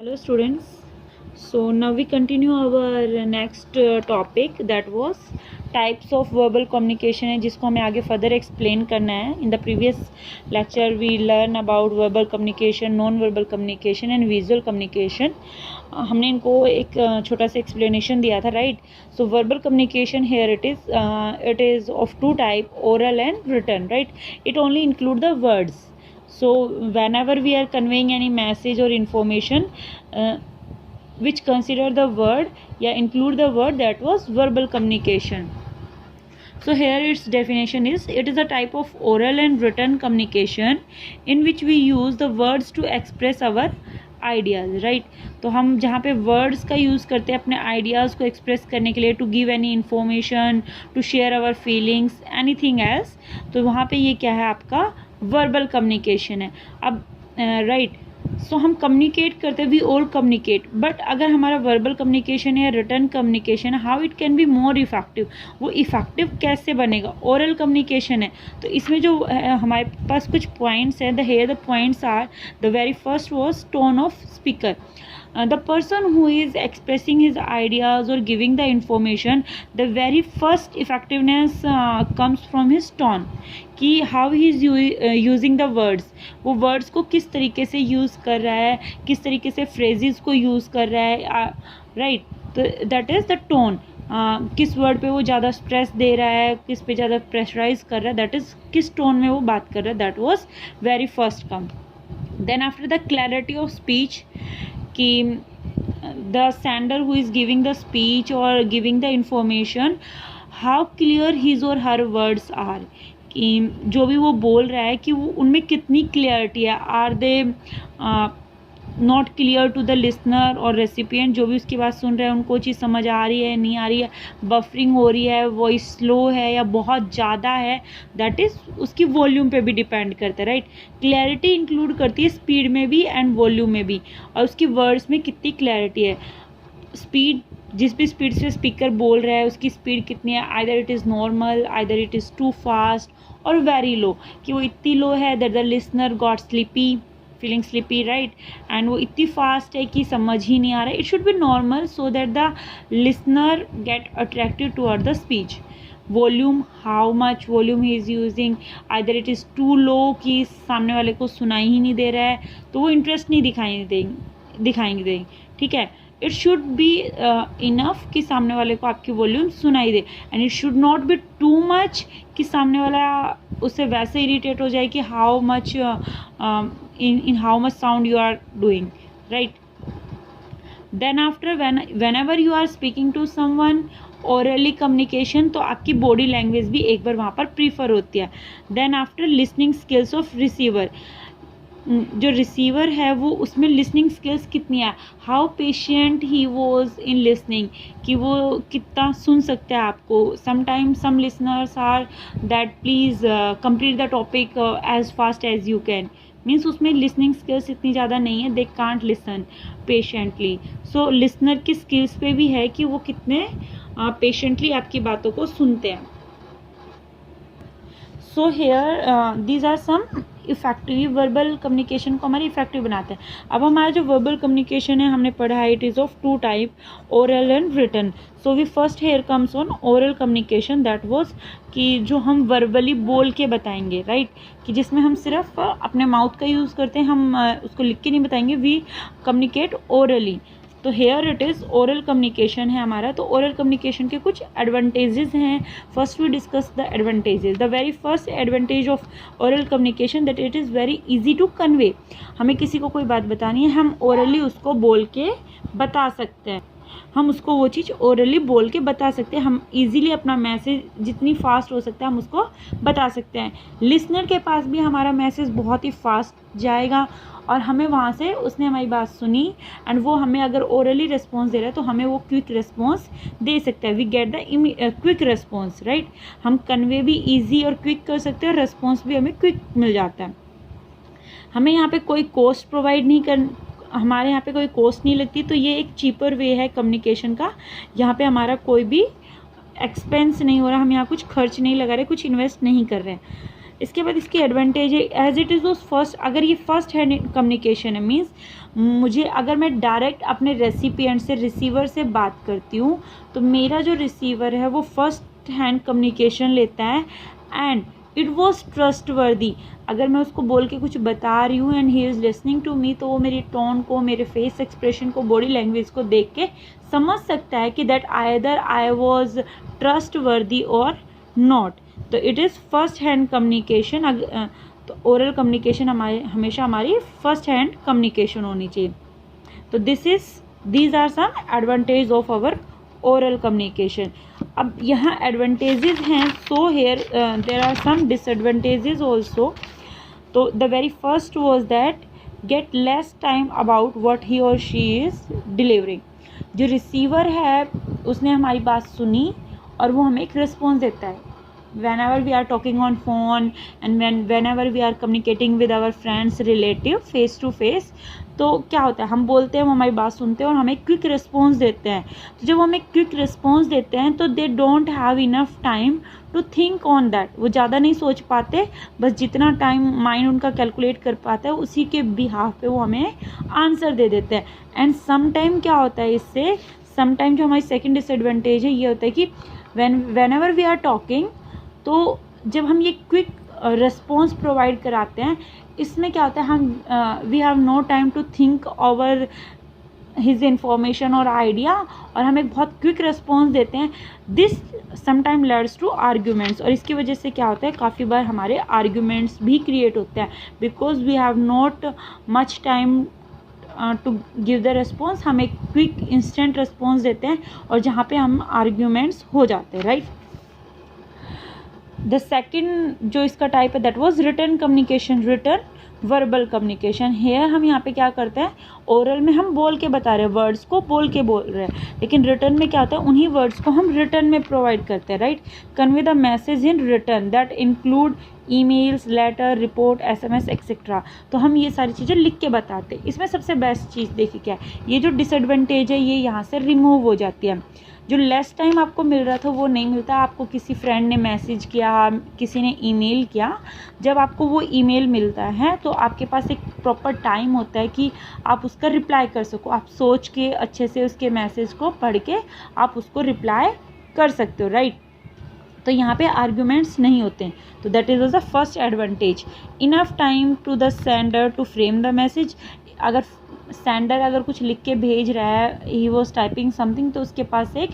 Hello students, so now we continue our next topic that was types of verbal communication है जिसको हमें आगे further explain करना है. In the previous lecture we learn about verbal communication, non-verbal communication and visual communication. हमने इनको एक छोटा सा explanation दिया था, right? So verbal communication here it is of two type, oral and written, right? It only include the words. So whenever we are conveying any message or information which consider the word include the word, that was verbal communication. So here its definition is, it is a type of oral and written communication in which we use the words to express our ideas, right. तो हम जहाँ पे words का use करते हैं अपने ideas को express करने के लिए, to give any information, to share our feelings, anything else, तो वहाँ पे ये क्या है, आपका वर्बल कम्युनिकेशन है. अब राइट, सो हम कम्युनिकेट करते हैं, वी ऑल कम्युनिकेट, बट अगर हमारा वर्बल कम्युनिकेशन है, रिटर्न कम्युनिकेशन है, how it can be more effective, वो इफेक्टिव कैसे बनेगा. ओरल कम्युनिकेशन है तो इसमें जो हमारे पास कुछ पॉइंट्स हैं, the points are, the very first was tone of speaker. The person who is expressing his ideas or giving the information, the very first effectiveness comes from his tone, कि how he is using the words, वो words को किस तरीके से use कर रहा है, किस तरीके से phrases को यूज़ कर रहा है, right. तो that is the tone. किस वर्ड पे वो ज़्यादा स्ट्रेस दे रहा है, किस पे ज़्यादा प्रेशराइज कर रहा है, दैट इज़ किस टोन में वो बात कर रहा है, that was very first come. Then after the clarity of speech, कि the sender who is giving the speech or giving the information, how clear his or her words are, कि जो भी वो बोल रहा है कि वो उनमें कितनी क्लियरिटी है. Are they not clear to the listener और रेसिपिएंट, जो भी उसकी बात सुन रहे हैं उनको चीज़ समझ आ रही है, नहीं आ रही है, बफरिंग हो रही है, वॉइस स्लो है या बहुत ज़्यादा है, दैट इज़ उसकी वॉल्यूम पे भी डिपेंड करता है, राइट. क्लैरिटी इंक्लूड करती है स्पीड में भी एंड वॉल्यूम में भी, और उसकी वर्ड्स में कितनी क्लैरिटी है. स्पीड, जिस भी स्पीड से स्पीकर बोल रहा है उसकी स्पीड कितनी है, either it is normal, either it is too fast और वेरी लो, कि वो इतनी लो है that the listener got sleepy, feeling sleepy, right, and वो इतनी फास्ट है कि समझ ही नहीं आ रहा है. It should be normal so that the listener get attracted toward the speech. Volume, how much volume he is using, either it is too low कि सामने वाले को सुनाई ही नहीं दे रहा है तो वो इंटरेस्ट नहीं दिखाएंगे, ठीक है. इट शुड बी इनफ कि सामने वाले को आपकी वॉल्यूम सुनाई दे, and it should not be too much कि सामने वाला उससे वैसे इरिटेट हो जाए कि how much in how much sound you are doing, right. Then after whenever you are speaking to someone orally communication, तो आपकी बॉडी लैंग्वेज भी एक बार वहाँ पर प्रीफर होती है. Then after listening skills of receiver, जो रिसीवर है वो उसमें लिसनिंग स्किल्स कितनी है, how patient he was in listening, कि वो कितना सुन सकते हैं आपको. Sometimes some listeners are that please complete the topic as fast as you can, means उसमें लिसनिंग स्किल्स इतनी ज़्यादा नहीं है, they can't listen patiently. So listener की स्किल्स पे भी है कि वो कितने पेशेंटली आपकी बातों को सुनते हैं. So here these are some effective, verbal communication को हमारे इफेक्टिव बनाते हैं. अब हमारा जो वर्बल कम्युनिकेशन है हमने पढ़ा है, it is of two type, oral and written. So we first here comes on oral communication, that was कि जो हम वर्बली बोल के बताएंगे, राइट, कि जिसमें हम सिर्फ अपने माउथ का यूज़ करते हैं, हम उसको लिख के नहीं बताएंगे, वी कम्युनिकेट ओरली. तो here it is oral communication है हमारा. तो ओरल कम्युनिकेशन के कुछ एडवांटेजेस हैं. First we discuss the advantages. The very first advantage of oral communication that it is very easy to convey. हमें किसी को कोई बात बतानी है, हम ओरली उसको बोल के बता सकते हैं, हम उसको वो चीज़ ओरली बोल के बता सकते हैं. हम इजीली अपना मैसेज जितनी फास्ट हो सकता है हम उसको बता सकते हैं. लिसनर के पास भी हमारा मैसेज बहुत ही फास्ट जाएगा और हमें वहाँ से उसने हमारी बात सुनी एंड वो हमें अगर ओरली रिस्पॉन्स दे रहा है तो हमें वो क्विक रिस्पॉन्स दे सकता है. We get the quick response, right. हम कन्वे भी ईजी और क्विक कर सकते हैं, रिस्पॉन्स भी हमें क्विक मिल जाता है. हमें यहाँ पे कोई कॉस्ट प्रोवाइड नहीं कर, हमारे यहाँ पे कोई कॉस्ट नहीं लगती, तो ये एक चीपर वे है कम्युनिकेशन का. यहाँ पे हमारा कोई भी एक्सपेंस नहीं हो रहा, हम यहाँ कुछ खर्च नहीं लगा रहे, कुछ इन्वेस्ट नहीं कर रहे हैं. इसके बाद इसकी एडवांटेज है एज इट इज़ उस फर्स्ट, अगर ये फर्स्ट हैंड कम्युनिकेशन है मीन्स मुझे अगर मैं डायरेक्ट अपने रेसिपिएंट से रिसीवर से बात करती हूँ तो मेरा जो रिसीवर है वो फर्स्ट हैंड कम्युनिकेशन लेता है एंड इट वॉज ट्रस्टवर्दी। अगर मैं उसको बोल के कुछ बता रही हूँ and he is listening to me तो वो मेरी टोन को, मेरे फेस एक्सप्रेशन को, बॉडी लैंग्वेज को देख के समझ सकता है कि that either I was trustworthy और नॉट। तो it is first hand communication. तो ओरल कम्युनिकेशन हमेशा हमारी फर्स्ट हैंड कम्युनिकेशन होनी चाहिए। तो these are some advantage of our oral communication. अब यहाँ एडवांटेजेस हैं, so here there are some disadvantages also. तो the very first was that get less time about what he और शी इज़ डिलीवरिंग। जो receiver है उसने हमारी बात सुनी और वो हमें एक रिस्पॉन्स देता है। whenever we are talking on phone and whenever we are communicating with our friends relative face to face, तो क्या होता है हम बोलते हैं, वो हमारी बात सुनते हैं और हमें क्विक रिस्पॉन्स देते हैं। तो जब हमें क्विक रिस्पॉन्स देते हैं तो they don't have enough time to think on that. वो ज़्यादा नहीं सोच पाते, बस जितना टाइम माइंड उनका कैलकुलेट कर पाता है उसी के बिहाफ पे वो हमें आंसर दे देते हैं। एंड सम टाइम क्या होता है इससे, सम टाइम जो हमारी सेकेंड डिसएडवांटेज है ये होता है कि whenever we are talking, तो जब हम ये क्विक रिस्पॉन्स प्रोवाइड कराते हैं इसमें क्या होता है हम we have no time to think over his information और आइडिया और हम एक बहुत क्विक रिस्पॉन्स देते हैं। This sometime leads to arguments, और इसकी वजह से क्या होता है काफ़ी बार हमारे आर्ग्यूमेंट्स भी क्रिएट होते हैं because we have not much time to give the response. हम एक क्विक इंस्टेंट रिस्पॉन्स देते हैं और जहाँ पे हम आर्ग्यूमेंट्स हो जाते हैं, राइट। द सेकेंड जो इसका टाइप है that was written communication, written verbal communication. Here हम यहाँ पे क्या करते हैं, ओरल में हम बोल के बता रहे हैं, वर्ड्स को बोल के बोल रहे हैं, लेकिन रिटर्न में क्या होता है उन्हीं वर्ड्स को हम रिटर्न में प्रोवाइड करते हैं, right. Convey the message in return that include emails, letter, report, SMS etcetera. तो हम ये सारी चीज़ें लिख के बताते हैं। इसमें सबसे बेस्ट चीज़ देखिए क्या है, ये जो डिसएडवांटेज है ये यहाँ से रिमूव हो जाती है। जो लेस टाइम आपको मिल रहा था वो नहीं मिलता। आपको किसी फ्रेंड ने मैसेज किया, किसी ने ईमेल किया, जब आपको वो ईमेल मिलता है तो आपके पास एक प्रॉपर टाइम होता है कि आप उसका रिप्लाई कर सको। आप सोच के अच्छे से उसके मैसेज को पढ़ के आप उसको रिप्लाई कर सकते हो, राइट। तो यहाँ पे आर्ग्यूमेंट्स नहीं होते हैं, तो that is the first advantage. Enough time to the sender to frame the message. अगर सेंडर अगर कुछ लिख के भेज रहा है, ही वॉज टाइपिंग समथिंग, तो उसके पास एक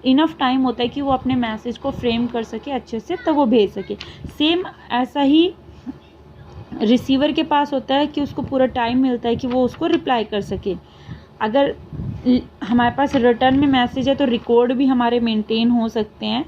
इनफ टाइम होता है कि वो अपने मैसेज को फ्रेम कर सके अच्छे से, तो वो भेज सके। सेम ऐसा ही रिसीवर के पास होता है कि उसको पूरा टाइम मिलता है कि वो उसको रिप्लाई कर सके। अगर हमारे पास रिटर्न में मैसेज है तो रिकॉर्ड भी हमारे मेंटेन हो सकते हैं,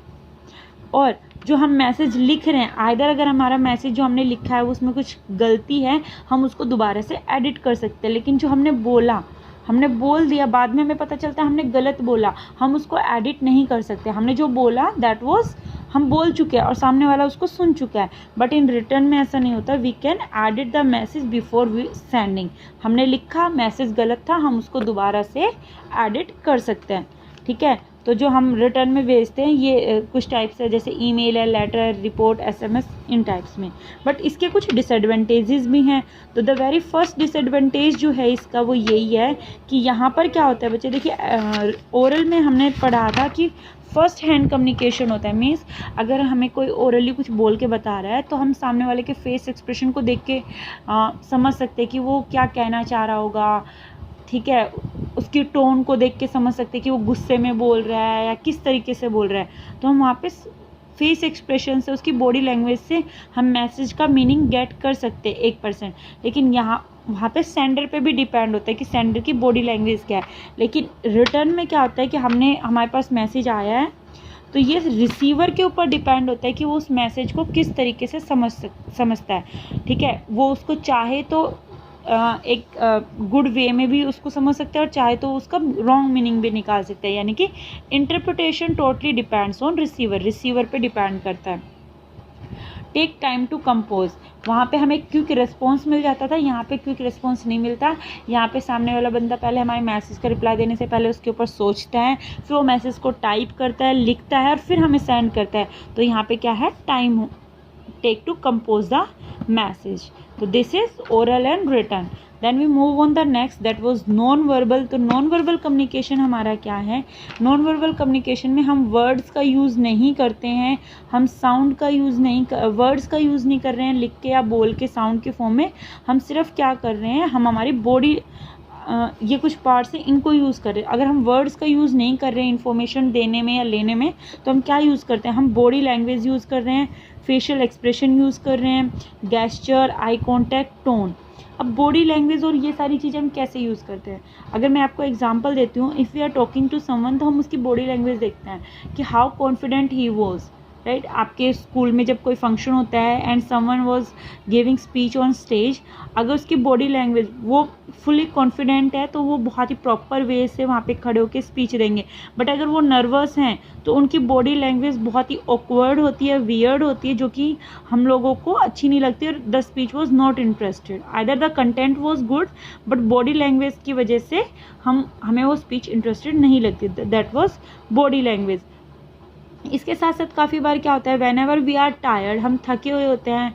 और जो हम मैसेज लिख रहे हैं आइदर अगर हमारा मैसेज जो हमने लिखा है उसमें कुछ गलती है हम उसको दोबारा से एडिट कर सकते हैं, लेकिन जो हमने बोल दिया बाद में हमें पता चलता है हमने गलत बोला, हम उसको एडिट नहीं कर सकते। हमने जो बोला दैट वाज हम बोल चुके हैं और सामने वाला उसको सुन चुका है, बट इन रिटर्न में ऐसा नहीं होता। We can edit the message before we sending. हमने लिखा, मैसेज गलत था, हम उसको दोबारा से एडिट कर सकते हैं, ठीक है। तो जो हम रिटर्न में भेजते हैं ये कुछ टाइप्स है, जैसे ईमेल है, लेटर, रिपोर्ट, SMS, इन टाइप्स में। बट इसके कुछ डिसएडवांटेजेस भी हैं। तो द वेरी फर्स्ट डिसएडवांटेज जो है इसका वो यही है कि यहाँ पर क्या होता है बच्चे, देखिए ओरल में हमने पढ़ा था कि फर्स्ट हैंड कम्युनिकेशन होता है। मीन्स अगर हमें कोई ओरली कुछ बोल के बता रहा है तो हम सामने वाले के फेस एक्सप्रेशन को देख के समझ सकते हैं कि वो क्या कहना चाह रहा होगा, ठीक है। उसकी टोन को देख के समझ सकते हैं कि वो गुस्से में बोल रहा है या किस तरीके से बोल रहा है। तो हम वहाँ पे फेस एक्सप्रेशन से, उसकी बॉडी लैंग्वेज से हम मैसेज का मीनिंग गेट कर सकते हैं 1%। लेकिन वहाँ पे सेंडर पे भी डिपेंड होता है कि सेंडर की बॉडी लैंग्वेज क्या है। लेकिन रिटर्न में क्या होता है कि हमारे पास मैसेज आया है तो ये रिसीवर के ऊपर डिपेंड होता है कि वो उस मैसेज को किस तरीके से समझता है, ठीक है। वो उसको चाहे तो एक गुड वे में भी उसको समझ सकते हैं और चाहे तो उसका रॉन्ग मीनिंग भी निकाल सकते हैं। यानी कि interpretation totally depends on receiver पे डिपेंड करता है। टेक टाइम टू कंपोज, वहाँ पे हमें क्विक रिस्पॉन्स मिल जाता था, यहाँ पे क्विक रिस्पॉन्स नहीं मिलता। यहाँ पे सामने वाला बंदा पहले हमारे मैसेज का रिप्लाई देने से पहले उसके ऊपर सोचता है, फिर वो मैसेज को टाइप करता है, लिखता है और फिर हमें सेंड करता है। तो यहाँ पे क्या है, take to compose the message. So this is oral and written. Then we move on the next, that was non-verbal. तो non-verbal communication हमारा क्या है? non-verbal communication में हम words का use नहीं करते हैं, हम sound का use नहीं, words का use नहीं कर रहे हैं लिख के या बोल के sound के form में. हम सिर्फ क्या कर रहे हैं, हम हमारी body ये कुछ पार्ट्स हैं इनको यूज़ कर रहे हैं. अगर हम वर्ड्स का यूज़ नहीं कर रहे हैं इन्फॉर्मेशन देने में या लेने में, तो हम क्या यूज़ करते हैं, हम बॉडी लैंग्वेज यूज़ कर रहे हैं, फेशियल एक्सप्रेशन यूज़ कर रहे हैं, गेस्चर, आई कॉन्टैक्ट, टोन. अब बॉडी लैंग्वेज और ये सारी चीज़ें हम कैसे यूज़ करते हैं. अगर मैं आपको एग्जांपल देती हूँ, if we are talking to someone, तो हम उसकी बॉडी लैंग्वेज देखते हैं कि how confident he was, right. आपके स्कूल में जब कोई फंक्शन होता है and someone was giving speech on stage, अगर उसकी बॉडी लैंग्वेज वो फुली कॉन्फिडेंट है तो वो बहुत ही प्रॉपर वे से वहाँ पे खड़े होकर स्पीच देंगे. बट अगर वो नर्वस हैं तो उनकी बॉडी लैंग्वेज बहुत ही ऑकवर्ड होती है, वियर्ड होती है, जो कि हम लोगों को अच्छी नहीं लगती. और the speech was not interested, either the content was good but body language की वजह से हमें वो स्पीच इंटरेस्टेड नहीं लगती. That was body language. इसके साथ साथ काफ़ी बार क्या होता है, whenever we are tired, हम थके हुए होते हैं,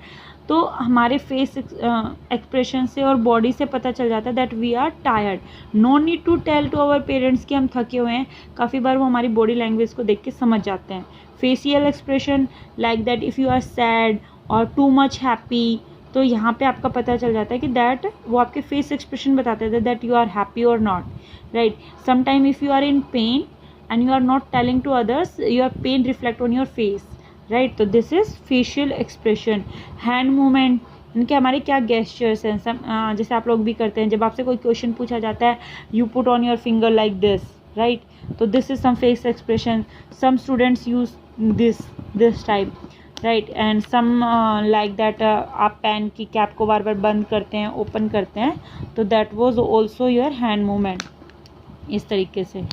तो हमारे फेस एक्सप्रेशन से और बॉडी से पता चल जाता है that we are tired. No need to tell to our parents कि हम थके हुए हैं, काफ़ी बार वो हमारी बॉडी लैंग्वेज को देख के समझ जाते हैं. Facial expression like that if you are sad और टू मच हैप्पी, तो यहाँ पे आपका पता चल जाता है कि दैट वो आपके फेस एक्सप्रेशन बताते हैं दैट यू आर हैप्पी और not, right. Sometime if you are in pain and you are not telling to others, your pain reflect on your face, right. तो this is facial expression. hand movement, इनके हमारे क्या gestures हैं, जैसे आप लोग भी करते हैं जब आपसे कोई क्वेश्चन पूछा जाता है, you put on your finger like this, right. तो this is some face expression. some students use this type, right. and some like that आप पेन की कैप को बार बार बंद करते हैं, ओपन करते हैं, तो that was also your hand movement. इस तरीके से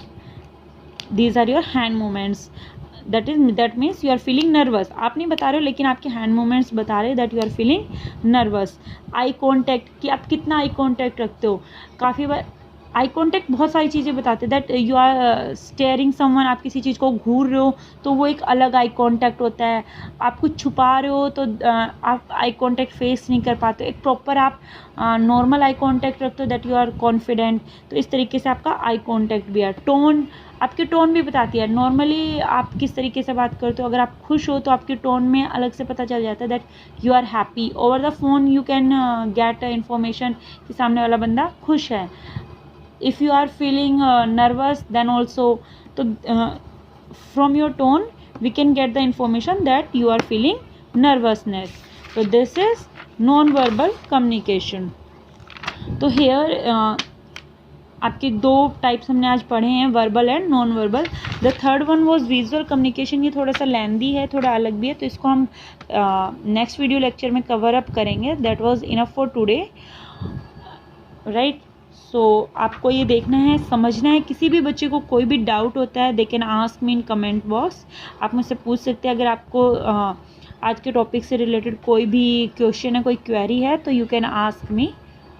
these are your hand movements. that means you are feeling nervous. आप नहीं बता रहे हो लेकिन आपके hand movements बता रहे हैं that you are feeling nervous. eye contact, कि आप कितना आई कॉन्टैक्ट रखते हो. काफ़ी बार आई कॉन्टैक्ट बहुत सारी चीज़ें बताते हैं that you are staring someone, आप किसी चीज़ को घूर रहे हो तो वो एक अलग आई कॉन्टैक्ट होता है. आप कुछ छुपा रहे हो तो आप आई कॉन्टैक्ट फेस नहीं कर पाते. एक प्रॉपर आप नॉर्मल आई कॉन्टैक्ट रखते हो दैट यू आर कॉन्फिडेंट. तो इस तरीके से आपका आई कॉन्टैक्ट भी है. टोन, आपकी टोन भी बताती है. नॉर्मली आप किस तरीके से बात करते हो, अगर आप खुश हो तो आपकी टोन में अलग से पता चल जाता है that you are happy. Over the phone you can get information कि सामने वाला बंदा खुश है. If you are feeling nervous then also, तो from your tone we can get the information that you are feeling nervousness. तो this is non verbal communication. तो here आपके दो टाइप्स हमने आज पढ़े हैं, verbal and non verbal. The third one was visual communication. ये थोड़ा सा लेंदी है, थोड़ा अलग भी है, तो इसको हम नेक्स्ट वीडियो लेक्चर में कवर अप करेंगे. That was enough for today, right. So आपको ये देखना है, समझना है. किसी भी बच्चे को कोई भी डाउट होता है they can ask me in comment box. आप मुझसे पूछ सकते हैं. अगर आपको आज के टॉपिक से रिलेटेड कोई भी क्वेश्चन है, कोई क्वेरी है, तो you can ask me,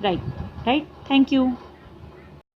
right. Thank you.